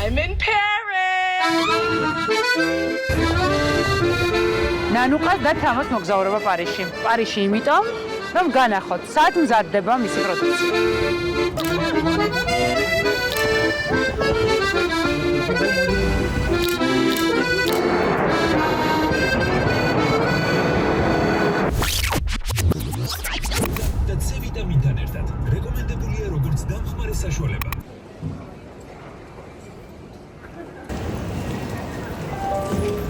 I'm in Paris. ნანუყას და თამას მოგზაურობა პარიზში. პარიზში იმიტომ, რომ განახოთ, სად მზადდება მისი პროდუქცია. და C ვიტამინთან ერთად რეკომენდებულია როგორც დამხმარე საშუალება.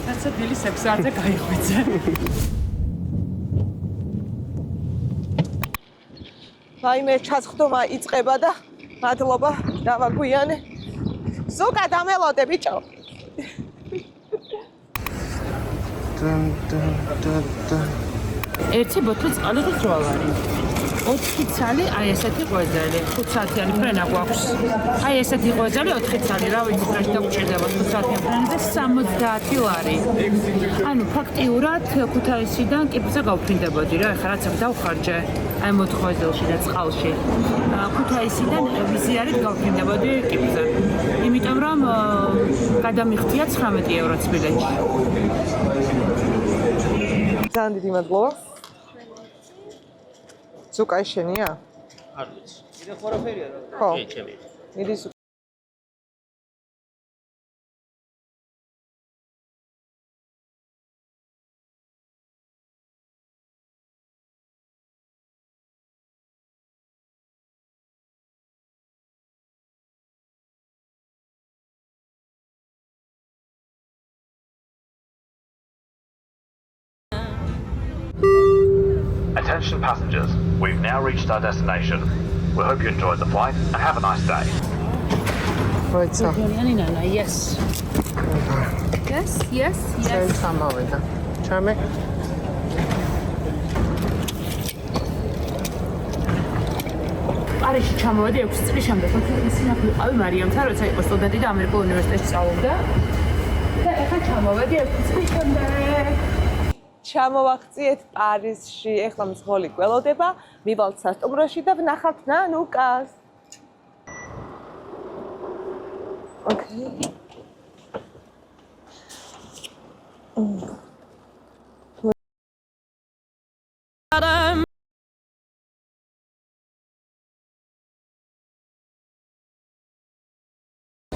რაცა დილის 6 საათზე გაიღვიძე. ვაიმე ჩასხდომა იწყება და მადლობა დავაგვიანე. ზოგად ამელოდე ბიჭო. ერთი ბოთლი წყალი და ძვავარი. 4 ცალი აი ესეთი ღვეძელი, 5 საათიანი ფრენა გვაქვს. აი ესეთი ღვეძელი 4 ცალი, რა ვიცი, რა დაგჭირდება 5 საათიანი ფრენა და 70 ლარი. ანუ ფაქტიურად ქუთაისიდან კიბეზე გავფრინდებოდი რა, ეხლა რაც აქ დავხარჯე, აი მოთ ღვეძელში და წყალში. ქუთაისიდან ვიზიარით გავფრინდებოდი კიბეზე. იმიტომ რომ გადამიხდია 19 ევროც ბილეთში. ძალიან დიდი მადლობა. ზუკაი შენია? არ ვიცი. კიდე ხოროფერია რა. ხო. კი, ჩემი. მიდის Attention passengers, we've now reached our destination. We hope you enjoyed the flight and have a nice day. როიცა Yes. Yes, yes, yes. ჩვენ სამოვიდა. ჩამე. პარიზში ჩამოვედი 6 წლის შემდეგ, სინახული ყავი მარიამთან, როცა იყო სტუდენტი და ამერიკულ უნივერსიტეტში სწავლობდა. და ეხლა ჩამოვედი 6 წლის შემდეგ. ჩამოვახციეთ პარიზში, ეხლა მძღოლი გველოდება, მივალთ სასტუმროში და ვნახავთ ნანუკას. ოკეი.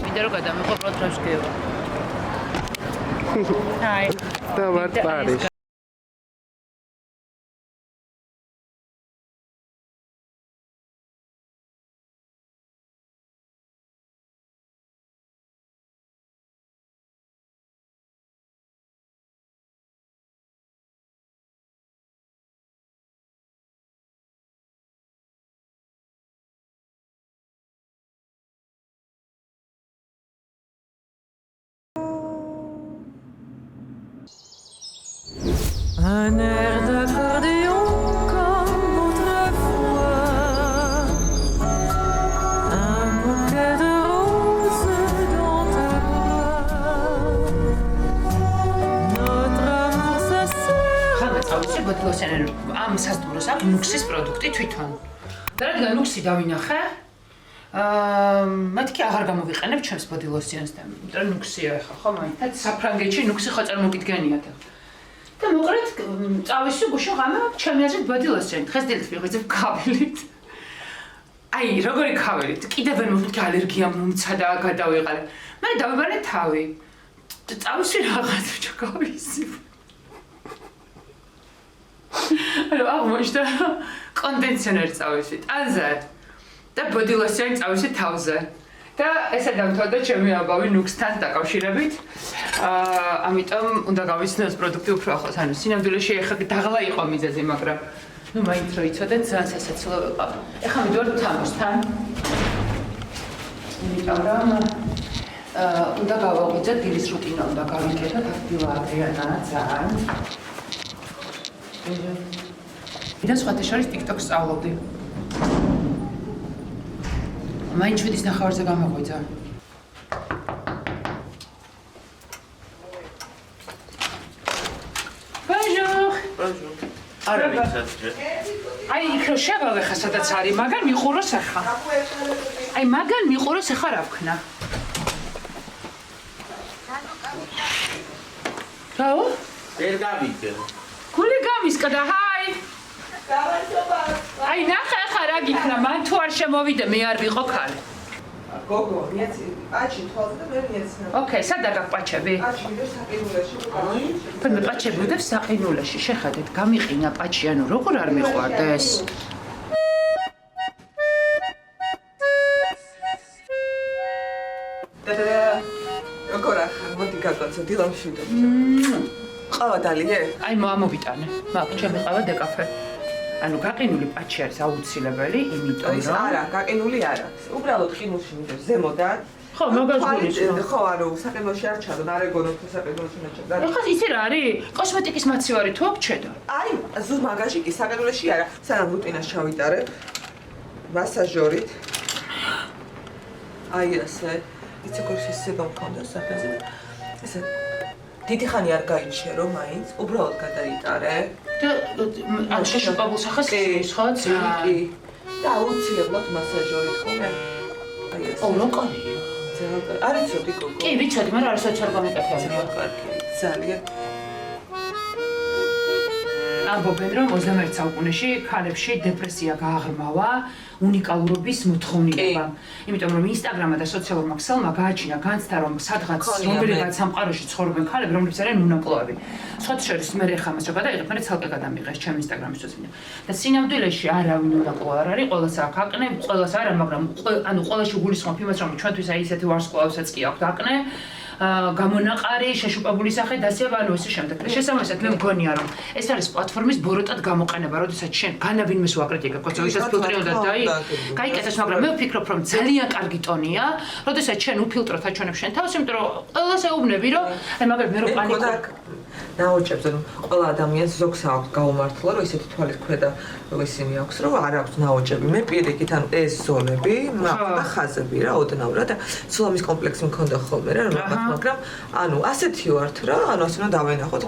მინდა რომ გადამიყო პროტრაშკიევა. აი. და ვარ პარიზში. Un air d'accordéon comme autrefois, un bouquet de roses dans ta voix, notre amour sincère. ხანდა წავიცი ბოთლოსიან ამ სასტუმროს აქვს ნუქსის პროდუქტი თვითონ. და რადგან ნუქსი დავინახე, მეთქი აღარ გამოვიყენებ ჩემს ბოთლოსიანს და იმიტომ რომ ნუქსია ახლა ხო მაინც საფრანგეთში ნუქსი ხო წარმოგიდგენიათ. და მოყრეთ წავისი გუშინ ღამე ჩემი აზრით ბოდილოსიანი დღეს დილით ვიღვიძებ ქაველით. აი როგორი ქაველით კიდევ ვერ მოვიდა ალერგია მომცა და გადავიყარე. მე დავიბანე თავი. წავისი რაღაც ბიჭო გავისი. ანუ აღმოჩნდა კონდიციონერი წავისი ტანზე და ბოდილოსიანი წავისი თავზე. და ესე დამთავრდა ჩემი ამბავი ნუქსთან დაკავშირებით. ამიტომ უნდა გავიცნოს პროდუქტი უფრო ახლოს. ანუ სინამდვილეში ეხლა დაღლა იყო მიზეზი, მაგრამ ნუ მაინც რო იცოდეთ, ძალიან სასაცილო ვიყავ. ეხლა მიდივარ თამაშთან. იმიტომ რომ უნდა გავაღვიძოთ დილის რუტინა, უნდა გავიკეთოთ აქტივა ადრიანა ძალიან. და სხვათა შორის TikTok-ს სწავლობდი. მაინც 7-ის ნახევარზე გამოღვიძა. Bonjour. Bonjour. არ ვიცით ჯერ. აი იქ რო შევავე ხა სადაც არის, მაგან მიყუროს ახლა. აი მაგან მიყუროს ახლა რა ვქნა. რაო? ვერ გამიგე. გული გამისკდა, ჰაი. აი ნახე ხა რა გიქნა, მან თუ არ შემოვიდე, მე არ ვიყო ქალი. გოგო, მიეცი, აჩი თვალზე და მე მიეცნა. ოკეი, სად აგაქვს პაჩები? აჩი მიდევს საყინულეში. მე პაჩები მიდევს საყინულეში, შეხედეთ, გამიყინა პაჩი, ანუ როგორ არ მიყვარდეს? როგორ ახარ, მოდი გაგაცო, დილამ შვიდობ. ყავა დალიე? აი მომიტანე. მაგ ჩემი ყავა დეკაფე. ანუ გაყინული პაჩი არის აუცილებელი, იმიტომ ის რომ არა, გაყინული არა. უბრალოდ ყინულში მიდევს ზემოდან. ხო, მაგას გულისხმობ. ხო, ანუ საყინულში არ ჩადონ, არ ეგონო თუ საყინულში მეჩად. ეხლა იცი რა არის? კოსმეტიკის მაცივარი თუ აქვს ჩედო? აი, ზუსტ მაგაში კი საყინულში არა. სანამ რუტინას ჩავიტარებ მასაჟორით. აი ასე. იცი როგორ შეიძლება მქონდა საფაზე. ესე დიდი ხანი არ გაიჩერო მაინც, უბრალოდ გადაიტარე. და ან შეშუპებულ სახეს ის ხო? კი. და აუცილებლად მასაჟორით ხოლმე. აი ეს. ო, როკონია. ძალიან. არ იცოდი გოგო. კი, ვიცოდი, მაგრამ არასოდეს არ გამიკეთებია. ძალიან კარგი. ძალიან. ამბობენ, რომ 21 საუკუნეში ქალებში დეპრესია გააღრმავა უნიკალურობის მოთხოვნილება. იმიტომ რომ ინსტაგრამა და სოციალურ მაქსელმა გააჩინა განცდა, რომ სადღაც რომელიღაც სამყაროში ცხოვრობენ ქალები, რომლებიც არიან უნაკლოები. სხვა შორის მე ხა მას რო გადაიღებ, მე ცალკე გადამიღეს ჩემ ინსტაგრამის წოდება. და სინამდვილეში არავინ უნაკლო არ არის, ყველას აქვს აკნე, ყველას არა, მაგრამ ანუ ყველაში გულისხმობ იმას, რომ ჩვენთვის აი ესეთი ვარსკვლავსაც კი აქვს აკნე. გამონაყარი, შეშუპებული სახე და ასე ანუ ესე შემდეგ. შესაბამისად მე მგონია რომ ეს არის პლატფორმის ბოროტად გამოყენება, როდესაც შენ განავინმეს უაკრიტიკებ, კაცო, ვისაც ფილტრი უნდა გაიკეთოს, მაგრამ მე ვფიქრობ რომ ძალიან კარგი ტონია, როდესაც შენ უფილტროთ აჩვენებ შენ თავს, იმიტომ რომ ყველას ეუბნები რომ აი მაგალითად მე რო პანიკო ნაოჭებს, ანუ ყველა ადამიანს ზოგს აქვს გაუმართლა, რომ ისეთი თვალის ქვედა ისინი აქვს, რომ არ აქვს ნაოჭები. მე პირიქით, ანუ ეს ზოლები, მაგდა ხაზები რა, ოდნავ რა და სულ ამის კომპლექსი მქონდა ხოლმე რა, მაგრამ ანუ ასეთი ვართ რა, ანუ ასე უნდა დავენახოთ.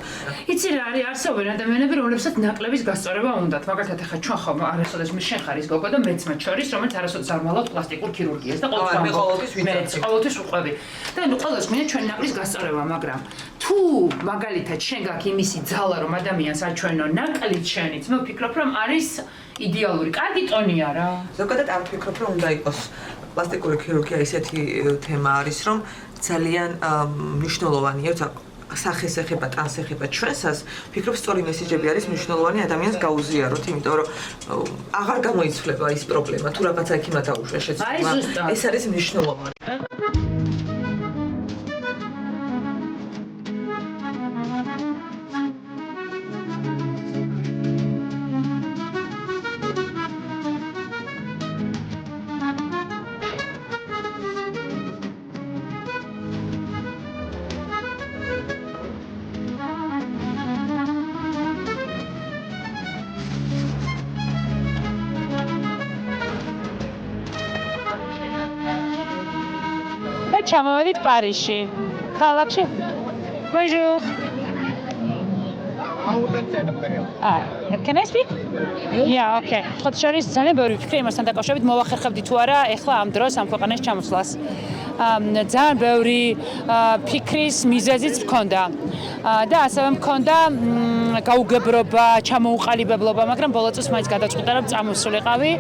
იცი რა არის, არსებობენ ადამიანები, რომლებსაც ნაკლების გასწორება უნდათ. მაგალითად, ახლა ჩვენ ხომ არასოდეს მე შენ ხარის გოგო და მეც მათ შორის, რომელიც არასოდეს არ მალავთ პლასტიკურ ქირურგიას და ყოველთვის ვუყვები. და ანუ ყველას მინდა ჩვენ ნაკლის გასწორება, მაგრამ თუ მაგალითად შენ გაქვს იმისი ძალა, რომ ადამიანს აჩვენო ნაკლით შენიც, მე ვფიქრობ, რომ არის იდეალური, კარგი ტონია რა. ზოგადად არ ვფიქრობ, რომ უნდა იყოს პლასტიკური ქირურგია ისეთი თემა არის, რომ ძალიან მნიშვნელოვანია, სახეს ეხება, ტანს ეხება ჩვენსას, ვფიქრობ, სწორი მესიჯები არის მნიშვნელოვანი ადამიანს გაუზიაროთ, იმიტომ რომ აღარ გამოიცვლება ის პრობლემა, თუ რაღაცა ექიმად აუშვეს შეცდომა. ეს არის მნიშვნელოვანი. ჩამოვედით პარიზში. ქალაქში. Bonjour. Can I speak? Yeah, okay. ხოთ შორის ძალიან ბევრი ფიქრი იმასთან დაკავშირებით მოვახერხებდი თუ არა ეხლა ამ დროს ამ ქვეყანაში ჩამოსვლას. ძალიან ბევრი ფიქრის მიზეზიც მქონდა. და ასევე მქონდა გაუგებრობა, ჩამოუყალიბებლობა, მაგრამ ბოლო წელს მაინც გადაწყვიტა რომ წამოსულიყავი.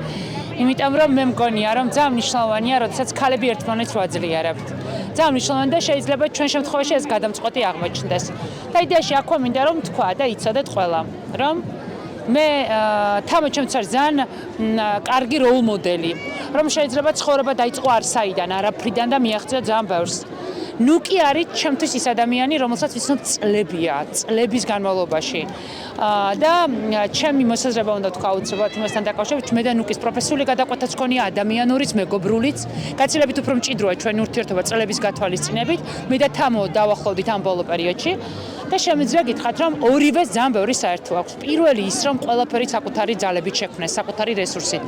იმიტომ რომ მე მგონია რომ ძალიან მნიშვნელოვანია, როდესაც ქალები ერთმანეთს ვაძლიერებთ. ძალიან მნიშვნელოვანია და შეიძლება ჩვენ შემთხვევაში ეს გადამწყვეტი აღმოჩნდეს. და იდეაში აქვე მინდა რომ თქვა და იცოდეთ ყველა, რომ მე თამაშობთ ძალიან კარგი როლ მოდელი, რომ შეიძლება ცხოვრება დაიწყო არსაიდან, არაფრიდან და მიაღწია ძალიან ბევრს. ნუ კი არის ჩემთვის ის ადამიანი, რომელსაც ვიცნობ წლებია, წლების განმავლობაში. და ჩემი მოსაზრება უნდა თქვა უცებად იმასთან დაკავშირებით, მე და ნუკის პროფესიული გადაკვეთაც ქონია, ადამიანურიც, მეგობრულიც, გაცილებით უფრო მჭიდროა ჩვენი ურთიერთობა წლების გათვალისწინებით. მე და თამო დავახლოვდით ამ ბოლო პერიოდში. და შემიძლია გითხრათ, რომ ორივეს ძალიან ბევრი საერთო აქვს. პირველი ის, რომ ყველაფერი საკუთარი ძალებით შექმნეს, საკუთარი რესურსით.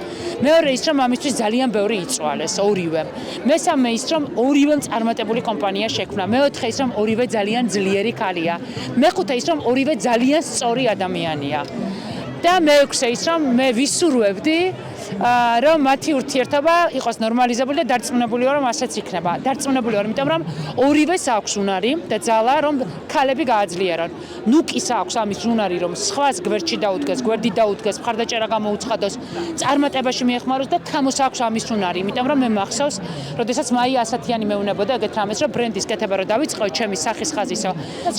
მეორე ის, რომ ამისთვის ძალიან ბევრი იწვალეს, ორივემ. მესამე ის, რომ ორივემ წარმატებული კომპანია შექმნა. მეოთხე ის, რომ ორივე ძალიან ძლიერი ქალია. მეხუთე ის, რომ ორივე ძალიან სწორი ადამიანია. და მეექვსე ის, რომ მე ვისურვებდი რომ მათი ურთიერთობა იყოს ნორმალიზებული და დარწმუნებული ვარ, რომ ასეც იქნება. დარწმუნებული ვარ, იმიტომ რომ ორივეს აქვს უნარი და ძალა, რომ ქალები გააძლიერონ. ნუკის აქვს ამის უნარი, რომ სხვას გვერდში დაუდგეს, გვერდით დაუდგეს, მხარდაჭერა გამოუცხადოს, წარმატებაში მიეხმაროს და თამოს აქვს ამის უნარი. იმიტომ რომ მე მახსოვს, როდესაც მაია ასათიანი მეუნებოდა ეგეთ რამეს, რომ ბრენდის კეთება რომ დავიწყო ჩემი სახის ხაზისო.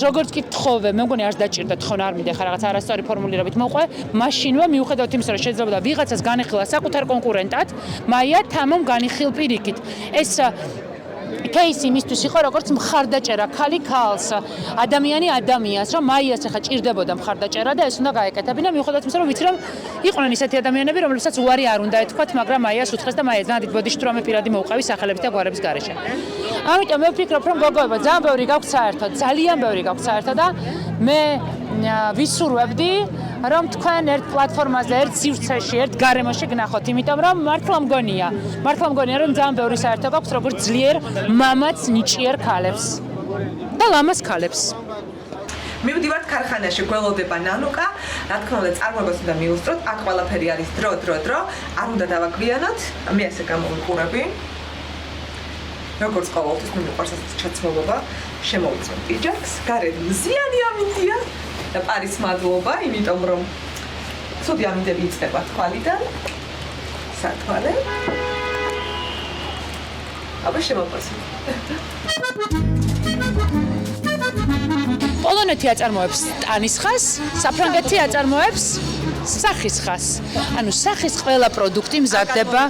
როგორც კი თხოვე, მე მგონი არ დაჭირდა თქონ არ მინდა ხა რაღაც არასწორი ფორმულირებით მოყვე, მაშინვე მიუხედავად იმისა, რომ შეიძლება ვიღაცას განიხილა საკუთარ კონკურენტად, მაია თამომ განიხილ პირიქით. ეს кейსი მისთვის იყო როგორც მხარდაჭერა ქალი ქალს, ადამიანი ადამიანს, რომ მაიას ახლა ჭირდებოდა მხარდაჭერა და ეს უნდა გაეკეთებინა, მიუხედავად იმისა, რომ ვიცი რომ იყვნენ ისეთი ადამიანები, რომლებსაც უარი არ უნდა ეთქვათ, მაგრამ მაიას უთხრეს და მაია ძალიან დიდ ბოდიში თუ რამე პირადი მოუყევი სახელების და გვარების გარეშე. ამიტომ მე ვფიქრობ, რომ გოგოებო, ძალიან ბევრი გაქვთ საერთოდ, ძალიან ბევრი გაქვთ საერთოდ და მე ვისურვებდი რომ თქვენ ერთ პლატფორმაზე, ერთ სივრცეში, ერთ გარემოში გნახოთ, იმიტომ რომ მართლა მგონია, რომ ძალიან ბევრი საერთო გაქვთ როგორც ძლიერ მამაც ნიჭიერ ქალებს და ლამას ქალებს. მივდივართ ქარხანაში, გველოდება ნანუკა, რა თქმა უნდა, წარმოებას უნდა მიუსწროთ, აქ ყველაფერი არის დრო, არ უნდა დავაგვიანოთ, მე ასე გამოვიყურები. როგორც ყოველთვის მე მიყვარს ასეთი ჩაცმულობა, შემოვიცემ პიჯაკს, გარეთ მზიანი ამინდია და პარის მადლობა, იმიტომ რომ ცუდი ამინდები იწყება თვალიდან. სათვალე. აბა შემოყვასით. პოლონეთი აწარმოებს ტანის ხას, საფრანგეთი აწარმოებს სახის ხას. ანუ სახის ყველა პროდუქტი მზადდება.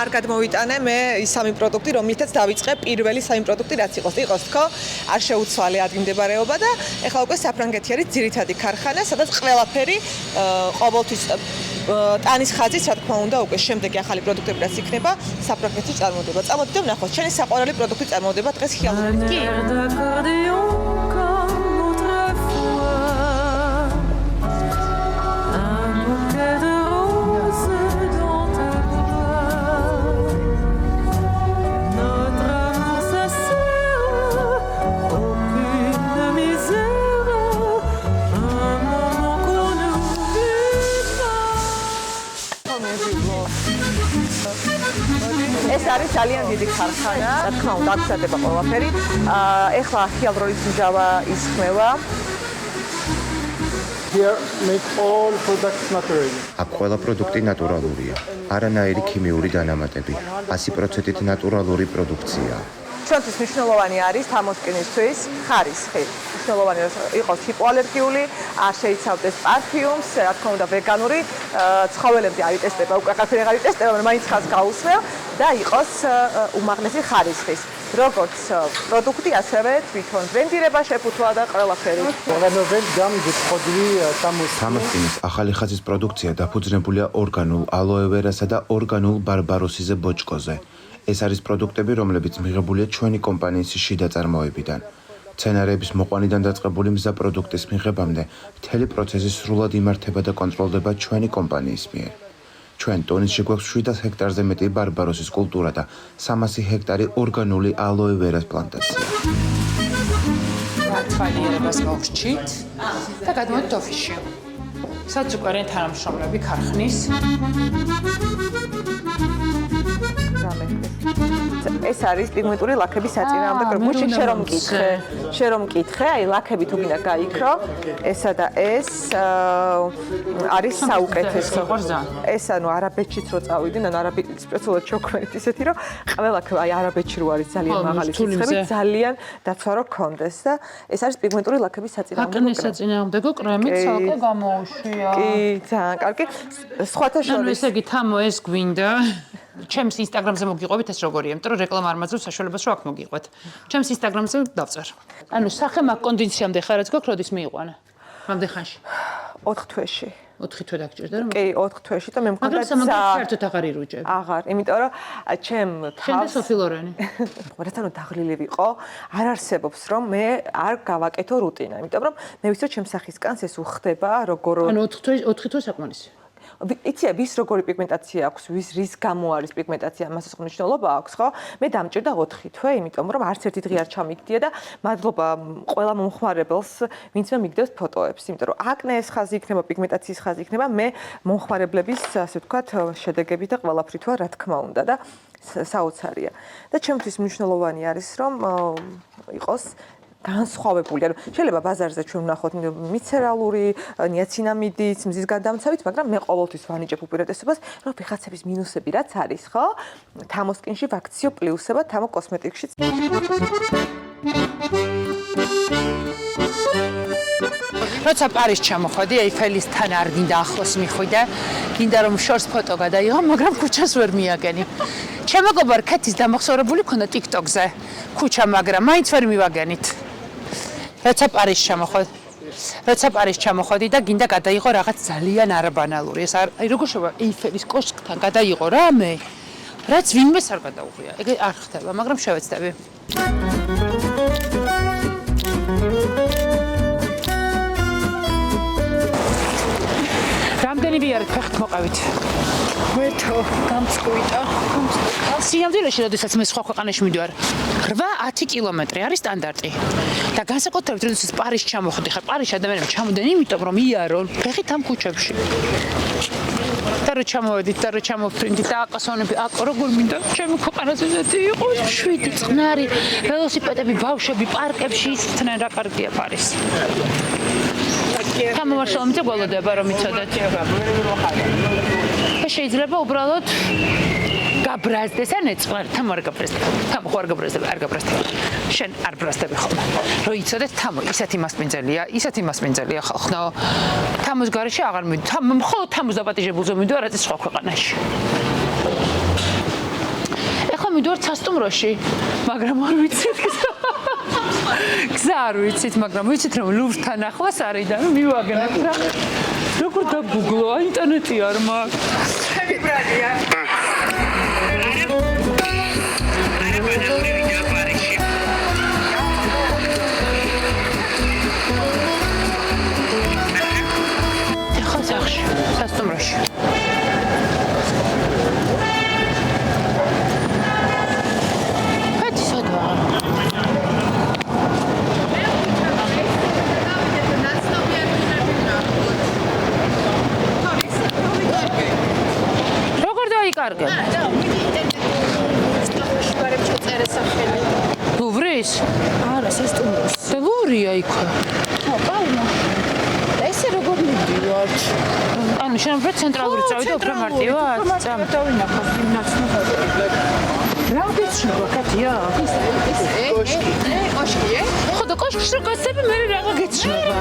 არ გადმოვიტანე მე ის სამი პროდუქტი, რომლითაც დავიწყე პირველი სამი პროდუქტი რაც იყოს თქო, არ შეუცვალე ადგილმდებარეობა და ეხლა უკვე საფრანგეთი არის ძირითადი ქარხანა, სადაც ყველაფერი ყოველთვის ტანის ხაზის, რა თქმა უნდა, უკვე შემდეგი ახალი პროდუქტები რაც იქნება, საფრანგეთში წარმოდება. წამოდით და ვნახოთ, ჩვენი საყვარელი პროდუქტი წარმოდება დღეს ხიალობით. კი. ეს არის ძალიან დიდი ქარხანა, რა თქმა უნდა, აქცდება ყველაფერი. ეხლა ჰიალურონის მჟავა ისხმევა. Here make all products naturally. აქ ყველა პროდუქტი ნატურალურია. არანაირი ქიმიური დანამატები. 100%-ით ნატურალური პროდუქცია. ჩვენთვის მნიშვნელოვანი არის თამოსკინისთვის ხარისხი. მნიშვნელოვანი იყოს ჰიპოალერგიული, არ შეიცავდეს პარფიუმს, რა თქმა უნდა, ვეგანური ცხოველებზე არ იტესტება, უკვე ყველაფერი არ იტესტება, მაგრამ მაინც ხაზს გაუსმევ და იყოს უმაღლესი ხარისხის. როგორც პროდუქტი, ასევე თვითონ ბრენდირება შეფუთვა და ყველაფერი. თამოსკინის ახალი ხაზის პროდუქცია დაფუძნებულია ორგანულ ალოევერასა და ორგანულ ბარბაროსიზე ბოჭკოზე. ეს არის პროდუქტები, რომლებიც მიღებულია ჩვენი კომპანიის შიდა წარმოებიდან. მცენარეების მოყვანიდან დაწყებული მზა პროდუქტის მიღებამდე მთელი პროცესი სრულად იმართება და კონტროლდება ჩვენი კომპანიის მიერ. ჩვენ ტონისში გვაქვს 700 ჰექტარზე მეტი ბარბაროსის კულტურა და 300 ჰექტარი ორგანული ალოევერას პლანტაცია. თვალიერებას მოვჭით და გადმოვიდეთ ოფისში. სადაც უკვე თანამშრომლები ქარხნის. ეს არის პიგმენტური ლაქების საწინააღმდეგო კრებულში, შენ რომ მკითხე, აი ლაქები თუ გინდა გაიქრო, ესა და ეს არის საუკეთესო. ეს ანუ არაბეთშიც რო წავიდნენ, ანუ არაბეთის სპეციალურად ჩოქმენით ისეთი, რომ ყველა აი არაბეთში რო არის ძალიან მაღალი სიცხები, ძალიან დაცვა რო გქონდეს და ეს არის პიგმენტური ლაქების საწინააღმდეგო კრემი. საწინააღმდეგო კრემი ცალკე გამოუშვია. კი, ძალიან კარგი. სხვათა შორის ესე იგი თამო ეს გვინდა. ჩემს ინსტაგრამზე მოგიყვებით ეს როგორია, იმიტომ რომ რეკლამა არ მაძლევს საშუალებას რომ აქ მოგიყვეთ. ჩემს ინსტაგრამზე დავწერ. ანუ სახე მაგ კონდიციამდე ხარაც გვაქვს, როდის მიიყვანა? რამდენ ხანში? 4 თვეში. 4 თვე დაგჭირდა რომ? კი, 4 თვეში და მე მქონდა საერთოდ აღარ ირუჯები. აღარ, იმიტომ რომ ჩემ თავს შენ და სოფი ლორენი. ყველასთან დაღლილი ვიყო, არ არსებობს რომ მე არ გავაკეთო რუტინა, იმიტომ რომ მე ვიცი რომ ჩემ სახის კანს ეს უხდება, როგორ ანუ 4 თვე საკმარისი. იცი ვის როგორი პიგმენტაცია აქვს, რის გამო არის პიგმენტაცია, ამასაც მნიშვნელობა აქვს, ხო? მე დამჭირდა 4 თვე, იმიტომ რომ არც ერთი დღე არ ჩამიგდია და მადლობა ყველა მომხმარებელს, ვინც მე მიგდებს ფოტოებს, იმიტომ რომ აკნეს ხაზი იქნება, პიგმენტაციის ხაზი იქნება, მე მომხმარებლების, ასე ვთქვათ, შედეგები და ყველაფრით ვარ, რა თქმა უნდა და საოცარია. და ჩემთვის მნიშვნელოვანი არის, რომ იყოს განსხვავებული. ანუ შეიძლება ბაზარზე ჩვენ ვნახოთ მიცერალური, ნიაცინამიდით, მზის გადამცავით, მაგრამ მე ყოველთვის ვანიჭებ უპირატესობას, რომ ვიღაცების მინუსები რაც არის, ხო? თამოსკინში ვაქციო პლუსება, თამო კოსმეტიკშიც. როცა პარიზ ჩამოხვედი, ეიფელისთან არ გინდა ახლოს მიხვიდე, გინდა რომ შორს ფოტო გადაიღო, მაგრამ ქუჩას ვერ მიაგენი. ჩემო გოგო რქეთის დამახსოვრებული ქონდა TikTok-ზე ქუჩა, მაგრამ მაინც ვერ მივაგენით. როცა პარიზ ჩამოხვედი და გინდა გადაიღო რაღაც ძალიან არაბანალური. ეს როგორ შევა ეიფელის კოშკთან გადაიღო რამე, რაც ვინმეს არ გადაუღია. ეგ არ ხდება, მაგრამ შევეცდები. რამდენი ვიარეთ ფეხით მოყავით? მეთო გამწყვიტა. სიამდილეში, როდესაც მე სხვა ქვეყანაში მივიდვარ, 8-10 კილომეტრი არის სტანდარტი. და განსაკუთრებით, როდესაც პარიზში ჩამოხვდი, ხა პარიზში ადამიანები ჩამოდენ, იმიტომ რომ იარონ ფეხით ამ ქუჩებში. და რო ჩამოვედით და რო ჩამოფრინდით და აკასონები, როგორ მინდა ჩემი ქვეყანაზე ზეთი იყოს, შვიდი წყნარი, ველოსიპედები, ბავშვები პარკებში ისხდნენ, რა კარგია პარიზი. გამომარშალ მიწა გველოდება რომ იცოდეთ. და შეიძლება უბრალოდ გაბრაზდეს ან ეწყარ, თამ არ გაბრაზდება. თამ ხო არ გაბრაზდება, არ გაბრაზდება. შენ არ ბრაზდები ხოლმე. რომ იცოდეთ, თამ ისეთი მასპინძელია ხალხო. თამოს გარეშე აღარ მივიდი. მხოლოდ თამოს დაპატიჟებულზე მივიდვარ, რაც სხვა ქვეყანაში. ეხლა მივიდვარ სასტუმროში, მაგრამ არ ვიცით. გზა არ ვიცით, მაგრამ ვიცით რომ ლუვრთან ახლოს არის და მივაგნებ რა. როგორ დაგუგლო, ინტერნეტი არ მაქვს. ჩემი ბრალია. ეხლა სახში, სასტუმროში. კარგა. ლუვრის? არა, სასტუმროს. და ლურია იქ. ხო, პაულა. ესე როგორ მივდივართ? ანუ შენ უფრო ცენტრალური წავი და უფრო მარტივად? დავინახავ ნაცნობად. რა გეცნობა, კატია? კოშკი. კოშკი? ხო, და კოშკში რო გასები, მე რაღა გეცნობა.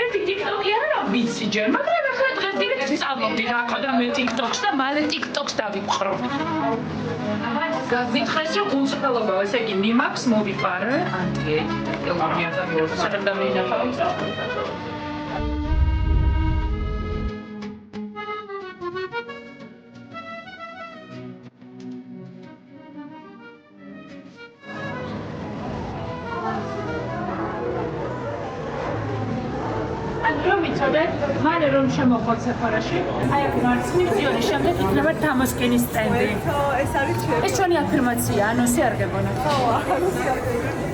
ერთი TikTok-ი არა ვიცი ჯერ, მაგრამ ახლა დღეს დირექტ წავლობდი რა და მე TikTok-ს და მალე TikTok-ს დავიყრო. გაზითხეს რომ უნწფელობა, ესე იგი ნიმაქს მოვიპარე, ანტი ელომია და სადამეინახავ. მალე რომ შემოხოთ სეფარაში, აი აქ მარცხნივ მიწიონის შემდეგ იქნება თამოსკინის სტენდი. ეს არის ჩემი. ეს ჩვენი აფირმაცია, ანონსი არ გეგონათ. ხო, ანონსი არ გეგონათ.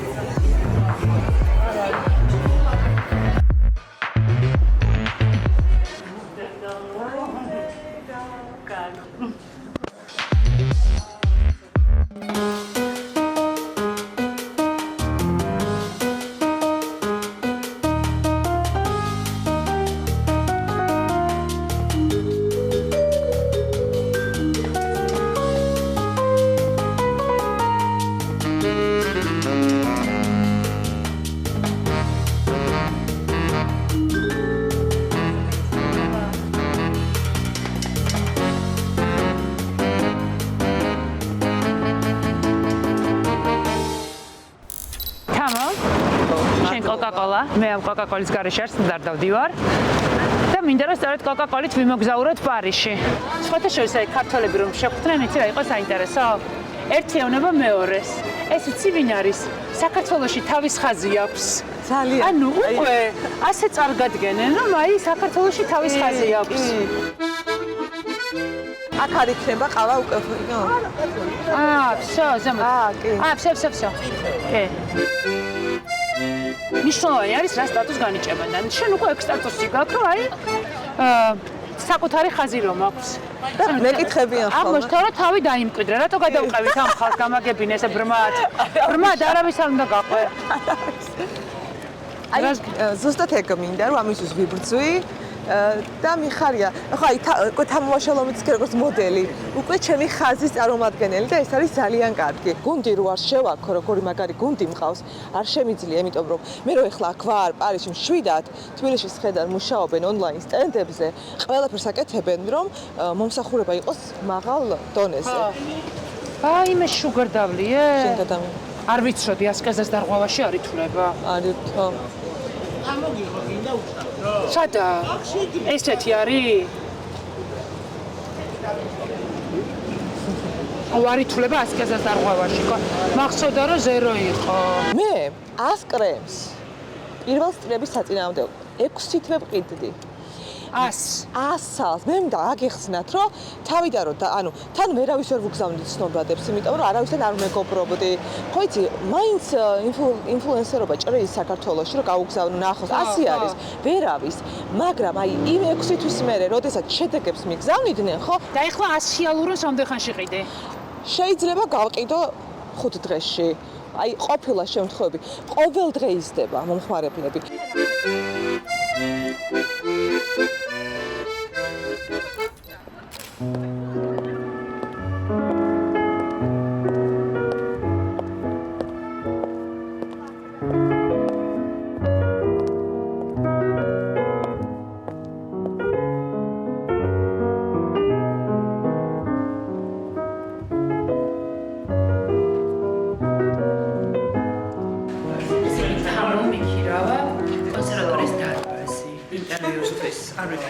კოკა-კოლა. მე ამ კოკა-კოლის გარეშე არ მდარდავდივარ. და მინდა რომ სწორედ კოკა-კოლით ვიმოგზაუროთ პარიზში. სხვათა შორის აი ქართველები რომ შეხვდნენ, იცი რა იყო საინტერესო? ერთი ეუბნება მეორეს. ეს იცი ვინ არის? საქართველოში თავის ხაზი აქვს. ძალიან. ანუ უკვე ასე წარგადგენენ, რომ აი საქართველოში თავის ხაზი აქვს. აქ არ იქნება ყავა უკვე ხო? всё, ზემოთ. კი. всё. კი. მნიშვნელოვანი არის რა სტატუს განიჭებენ და შენ უკვე ეგ სტატუსი გაქვს რომ აი საკუთარი ხაზი რომ აქვს და მეკითხებიან ხოლმე აღმოჩნდა რომ თავი დაიმკვიდრა რატო გადავყევით ამ ხალხს გამაგებინ ესე ბრმად არავის არ უნდა გაყვე აი ზუსტად ეგ მინდა რომ ამისთვის ვიბრძვი და მიხარია ხო აი თამაშალომიც როგორც მოდელი უკვე ჩემი ხაზის წარმომადგენელი და ეს არის ძალიან კარგი გუნდი რო არ შევაქო როგორი მაგარი გუნდი მყავს არ შემიძლია იმიტომ რომ მე რო ეხლა აქ ვარ პარიზში მშვიდად თბილისში შედარ მუშაობენ ონლაინ სტენდებზე ყველაფერს აკეთებენ რომ მომსახურება იყოს მაღალ დონეზე აი მე შუგარდავლიე შენ გადამი არ ვიცოდი ასკეზეს დარღვევაში არ ითვლება არის ხო გამოგიღო გინდა უცხო სადა ესეთი არის არ ითვლება ასკეზეს დარღვევაში მახსოვდა რომ 0 იყო მე 100 კრემს პირველ სტრების საწინააღმდეგო 6 თვე ვყიდდი 100-ს მე მინდა აგიხსნათ რომ თავიდან რომ ანუ თან ვერავის ვერ ვუგზავნით ცნობადებს იმიტომ რომ არავისთან არ მეგობრობდი ხო იცი მაინც ინფლუენსერობა ჭრის საქართველოში რომ გაუგზავნო ნახოს 100 არის ვერავის მაგრამ აი იმ 6 თვის მერე როდესაც შედეგებს მიგზავნიდნენ ხო და ეხლა 100 ალუროს რამდენ ხანში ყიდე შეიძლება გავყიდო 5 დღეში აი ყოფილა შემთხვევები ყოველ დღე იზრდება მომხმარებლები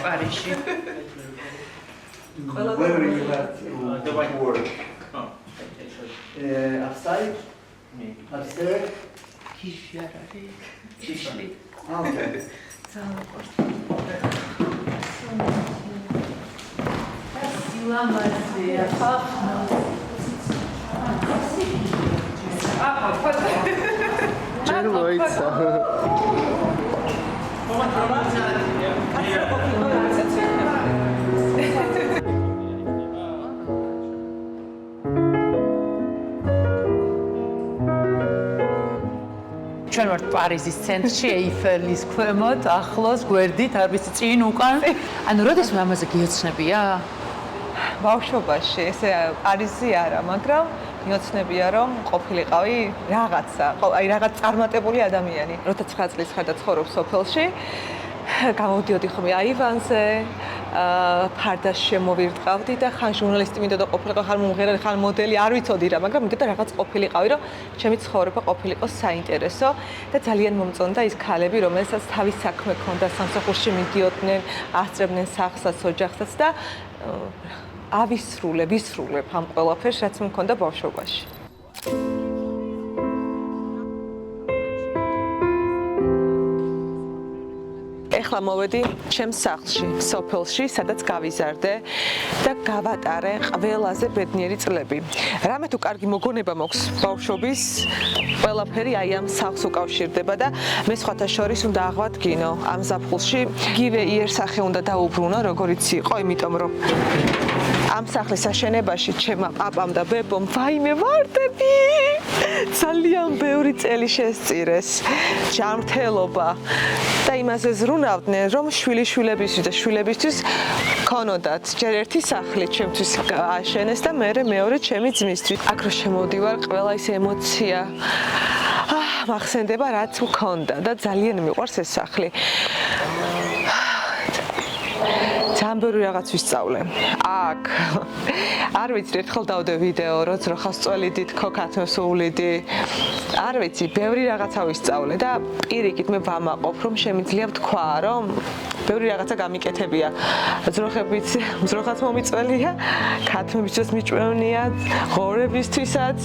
პარიზში. Where will you have to work? Upside? Upstairs? Kishi არ არის. Kishi. Okay. სილამაზეა ხახნა. აჰა, ფოტო. ჯერ მოიცა. ჩვენ ვართ პარიზის ცენტრში, ეიფელის ქვემოთ, ახლოს, გვერდით, არ ვიცი, წინ უკან. ანუ როდის მამაზე გიოცნებია? ბავშვობაში, ესე პარიზი არა, მაგრამ მიოცნებია რომ ყოფილიყავი რაღაცა, აი რაღაც წარმატებული ადამიანი. როცა 9 წლის ხარ და ცხოვრობ სოფელში, გამოდიოდი ხოლმე აივანზე, ფარდაში შემოვირტყავდი და ხან ჟურნალისტი მინდა და ყოფილიყო, ხან მომღერალი, ხან მოდელი, არ ვიცოდი რა, მაგრამ მინდა რაღაც ყოფილიყავი, რომ ჩემი ცხოვრება ყოფილიყო საინტერესო და ძალიან მომწონდა ის ქალები, რომელსაც თავის საქმე ჰქონდა, სამსახურში მიდიოდნენ, ასწრებდნენ სახლსაც, ოჯახსაც და ვისრულებ ამ ყველაფერს, რაც მქონდა ბავშვობაში. ეხლა მოვედი ჩემს სახლში, სოფელში, სადაც გავიზარდე და გავატარე ყველაზე ბედნიერი წლები. რამე თუ კარგი მოგონება მაქვს ბავშვობის, ყველაფერი აი ამ სახლს უკავშირდება და მე სხვათა შორის უნდა აღვადგინო ამ ზაფხულში. იგივე იერსახე უნდა დაუბრუნო, როგორიც იყო, იმიტომ რომ ამ სახლის აშენებაში ჩემმა პაპამ და ბებომ ვაიმე ვარდები. ძალიან ბევრი წელი შესწირეს. ჯანმრთელობა და იმაზე ზრუნავდნენ, რომ შვილიშვილებისთვის და შვილებისთვის ქონოდათ ჯერ ერთი სახლი ჩემთვის აშენეს და მე მეორე ჩემი ძმისთვის. აქ რო შემოვდივარ, ყველა ის ემოცია მახსენდება, რაც მქონდა და ძალიან მიყვარს ეს სახლი. ძალიან ძალიან ბევრი რაღაც ვისწავლე. აქ არ ვიცი, ერთხელ დავდე ვიდეო, როც როხას წველი დიდ ქოქათოს უვლიდი. არ ვიცი, ბევრი რაღაცა ვისწავლე და პირიქით მე ვამაყობ, რომ შემიძლია ვთქვა, რომ ბევრი რაღაცა გამიკეთებია. ძროხაც მომიწველია, ქათმებისთვის მიჭვევნია, ღორებისთვისაც.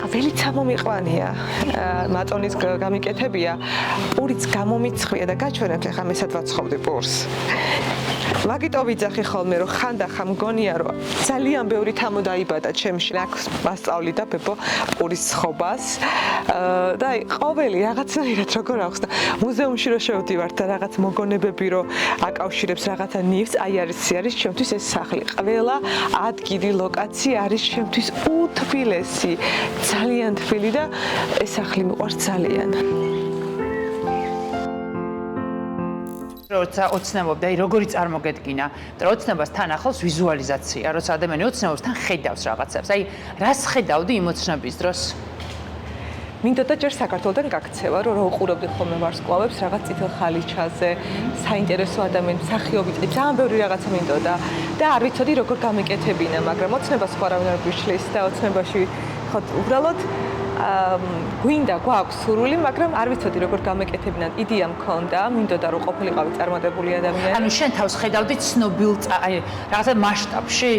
ყველიცა მომიყვანია. მატონის გამიკეთებია, პურიც გამომიცხვია და გაჩვენებთ ახლა მესად ვაცხოვდი პურს. მაგიტო ვიძახი ხოლმე რომ ხანდახან მგონია რომ ძალიან ბევრი თამო დაიბადა ჩემში აქ მასწავლი და ბებო პურის ცხობას და აი ყოველი რაღაცნაირად როგორ ახსნა მუზეუმში რო შევდივართ და რაღაც მოგონებები რო აკავშირებს რაღაცა ნივს აი არის ჩემთვის ეს სახლი ყველა ადგილი ლოკაცია არის ჩემთვის უთბილესი ძალიან თბილი და ეს სახლი მიყვარს ძალიან როცა ოცნებობ და როგორი წარმოგედგინა და ოცნებას თან ახლავს ვიზუალიზაცია როცა ადამიანი ოცნებობს თან ხედავს რაღაცებს აი რას ხედავდი იმ ოცნების დროს მინდოდა ჯერ საქართველოდან გაქცევა რომ უყურებდი ხოლმე ვარსკვლავებს რაღაც წითელ ხალიჩაზე საინტერესო ადამიანის მსახიობი ძალიან ბევრი რაღაცა მინდოდა და არ ვიცოდი როგორ გამეკეთებინა მაგრამ ოცნებას ხო არავინ არ გვიშლის და ოცნებაში ხო უბრალოდ გვინდა გვაქვს სურვილი, მაგრამ არ ვიცოდი როგორ გამეკეთებინა. იდეა მქონდა, მინდოდა რომ ყოფილიყავი წარმატებული ადამიანი. ანუ შენ თავს ხედავდი ცნობილ აი რაღაცა მასშტაბში?